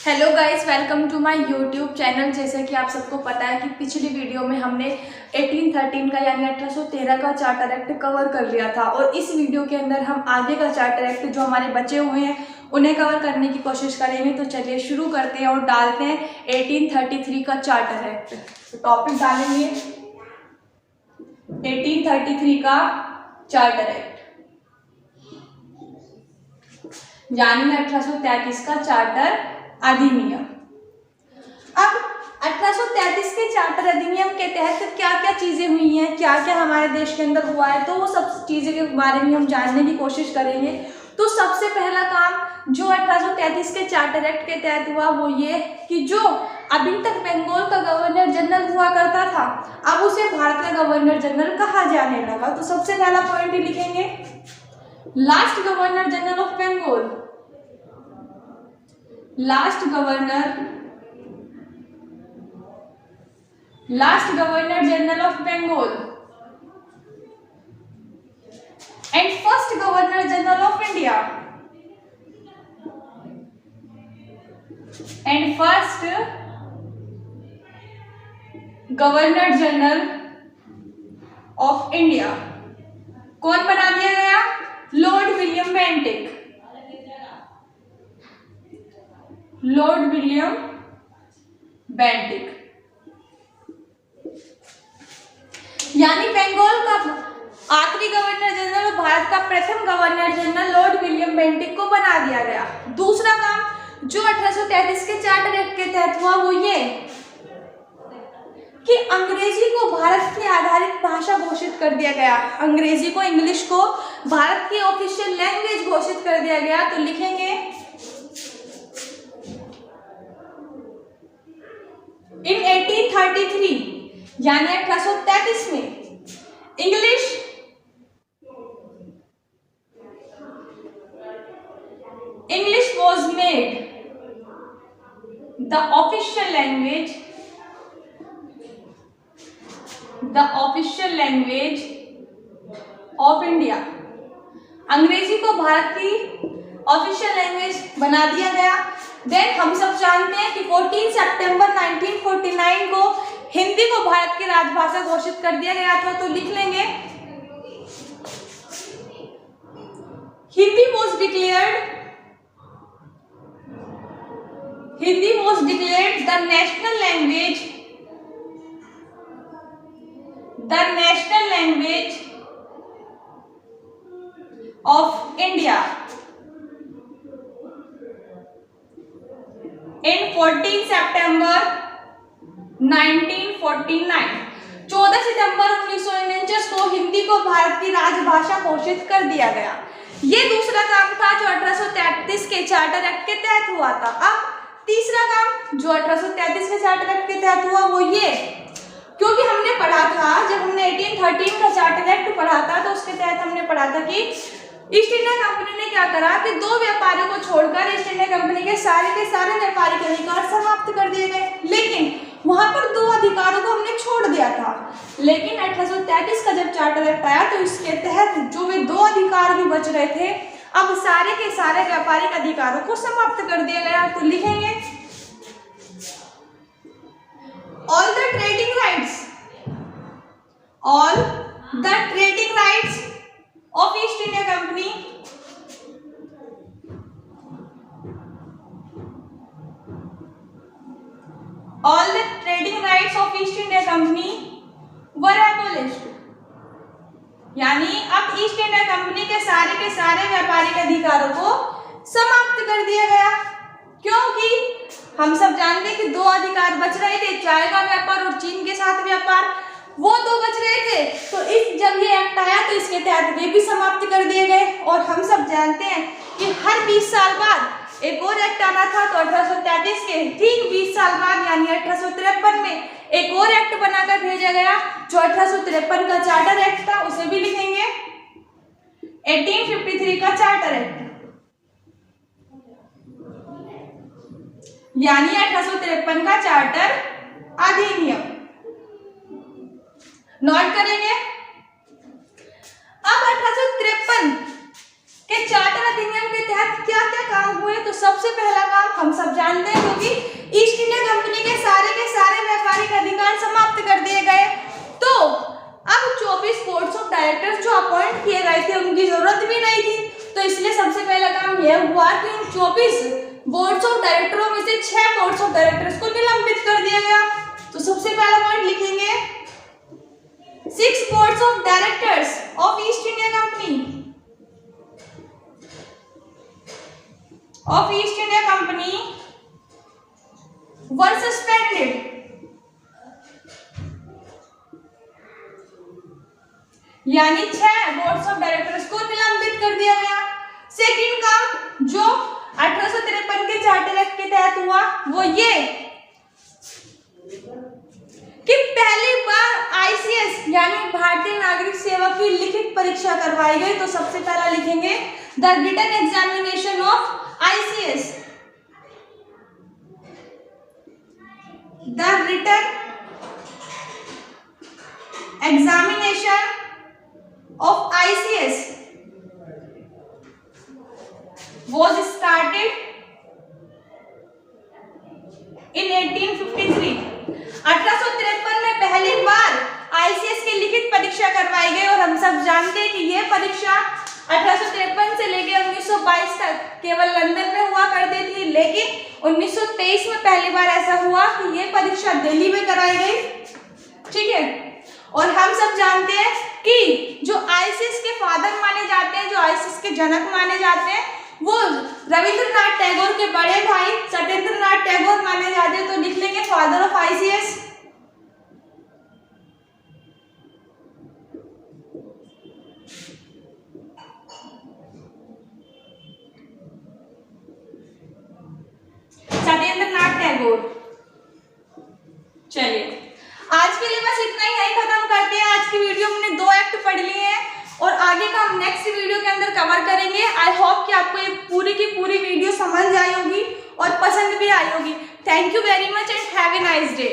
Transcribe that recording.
Hello guys, welcome to my YouTube channel. जैसे कि आप सबको पता है कि पिछली वीडियो में हमने 1813 का यानी 1813 का चार्टर एक्ट कवर कर लिया था और इस वीडियो के अंदर हम आगे का चार्टर एक्ट जो हमारे बचे हुए हैं उन्हें कवर करने की कोशिश करेंगे। तो चलिए शुरू करते हैं और डालते हैं 1833 का चार्टर एक्ट। तो टॉपिक डालेंगे 1833 का चार्टर एक्ट यानी 1833 का चार्टर अधिनियम। अब 1833 के चार्टर अधिनियम के तहत क्या क्या चीजें हुई हैं, क्या क्या हमारे देश के अंदर हुआ है, तो वो सब चीजें के बारे में हम जानने की कोशिश करेंगे। तो सबसे पहला काम जो 1833 के चार्टर एक्ट के तहत हुआ वो ये कि जो अभी तक बंगाल का गवर्नर जनरल हुआ करता था अब उसे भारत का गवर्नर जनरल कहा जाने लगा। तो सबसे पहला पॉइंट ही लिखेंगे, last governor general of Bengal, last governor general of Bengal and first governor general of India and first governor general of India कौन बना दिया गया? Lord William Bentinck. Lord William Bentinck यानी बंगाल का आखिरी गवर्नर जनरल और भारत का प्रथम governor general Lord William Bentinck को बना दिया गया। दूसरा काम जो 1833 के चार्टर एक्ट के तहत हुआ वो ये कि अंग्रेजी को भारत की आधारित भाषा घोषित कर दिया गया। अंग्रेजी को, इंग्लिश को भारत की ऑफिशियल लैंग्वेज घोषित कर दिया गया। तो लिखेंगे इन 1833 यानी 1833 में English was made the official language of India। अंग्रेजी को भारत की ऑफिशियल लैंग्वेज बना दिया गया। देन हम सब जानते हैं कि 14 सितंबर 1949 को हिंदी को भारत की राजभाषा घोषित कर दिया गया था। तो लिख लेंगे Hindi was declared the national language of India in 14 सितंबर 1949। 14 सितंबर 1949 को हिंदी को भारत की राजभाषा घोषित कर दिया गया। ये दूसरा काम था जो 1833 के चार्टर एक्ट के तहत हुआ था। अब तीसरा काम जो 1833 के चार्टर एक्ट के तहत हुआ वो ये, क्योंकि हमने पढ़ा था जब हमने 1813 का चार्टर एक्ट पढ़ा था तो उसके तहत हमने पढ़ा था कि ईस्ट इंडिया कंपनी ने क्या करा कि दो व्यापारियों को छोड़कर ईस्ट इंडिया कंपनी के सारे व्यापारिक अधिकार समाप्त कर दिए गए। लेकिन वहां पर दो अधिकारों को हमने छोड़ दिया था। लेकिन 1833 का जब चार्टर एक्ट आया तो इसके तहत जो वे दो अधिकार भी बच रहे थे अब सारे के सारे व्यापारिक अधिकारों को समाप्त कर दिया गया। तो लिखेंगे all the trading rights of East India Company were abolished। यानी अब ईस्ट इंडिया कंपनी के सारे व्यापारिक अधिकारों को समाप्त कर दिया गया। क्योंकि हम सब जानते हैं कि दो अधिकार बच रहे थे, चाय का व्यापार और चीन के साथ व्यापार, वो दो बच रहे थे। तो जब ये एक्ट आया तो इसके तहत वे भी समाप्त कर दिए गए। और हम सब जानते हैं कि हर 20 साल बाद एक और एक्ट आना था। तो 1833 के ठीक 20 साल बाद यानी 1853 में एक और एक्ट बनाकर भेजा गया जो 1853 का चार्टर एक्ट था। उसे भी लिखेंगे 1853 का चार्टर एक्ट यानी 1853 का चार्टर अधिनियम। नोट करेंगे। अब 1853 के चार्टर अधिनियम के तहत क्या क्या काम हुए तो सबसे पहला काम हम सब जानते हैं, क्योंकि ईस्ट इंडिया कंपनी के सारे व्यापारिक अधिकार समाप्त कर दिए गए, तो अब 24 बोर्ड्स ऑफ डायरेक्टर्स जो अपॉइंट किए गए थे उनकी जरूरत भी नहीं थी। तो इसलिए सबसे पहला काम यह हुआ कि उन 24 बोर्ड्स ऑफ डायरेक्टरों में से 6 बोर्ड्स ऑफ डायरेक्टर्स को निलंबित कर दिया गया। तो सबसे पहला पॉइंट लिखेंगे 6 boards of directors of east India company were suspended, यानी 6 बोर्ड्स ऑफ डायरेक्टर्स को निलंबित कर दिया गया। सेकंड काम जो 1853 के चार्टर एक्ट के तहत हुआ वो ये कि पहली बार आईसीएस यानी भारतीय नागरिक सेवा की लिखित परीक्षा करवाई गई। तो सबसे पहला लिखेंगे the written examination of ICS, the written examination of ICS was started in 1853। 1853 में पहली बार ICS की लिखित परीक्षा करवाई गई और हम सब जानते हैं कि यह परीक्षा 1853 से लेकर 1922 तक केवल लंदन में हुआ करती थी, लेकिन 1923 में पहली बार ऐसा हुआ कि ये परीक्षा दिल्ली में कराई गई। ठीक है, और हम सब जानते हैं कि जो आईसीएस के फादर माने जाते हैं, जो आईसीएस के जनक माने जाते हैं, वो रविंद्रनाथ टैगोर के बड़े भाई सत्येंद्रनाथ टैगोर माने जाते हैं। तो लिख लेंगे father of ICS. Satyendranath Tagore. चलिए आज के लिए बस इतना ही, यहीं खत्म करते हैं। आज की वीडियो में हमने 2 एक्ट पढ़ लिए हैं और आगे का हम नेक्स्ट वीडियो के अंदर कवर करेंगे। आई होप कि आपको ये पूरी की पूरी वीडियो समझ आई होगी और पसंद भी आई होगी। Thank you very much and have a nice day.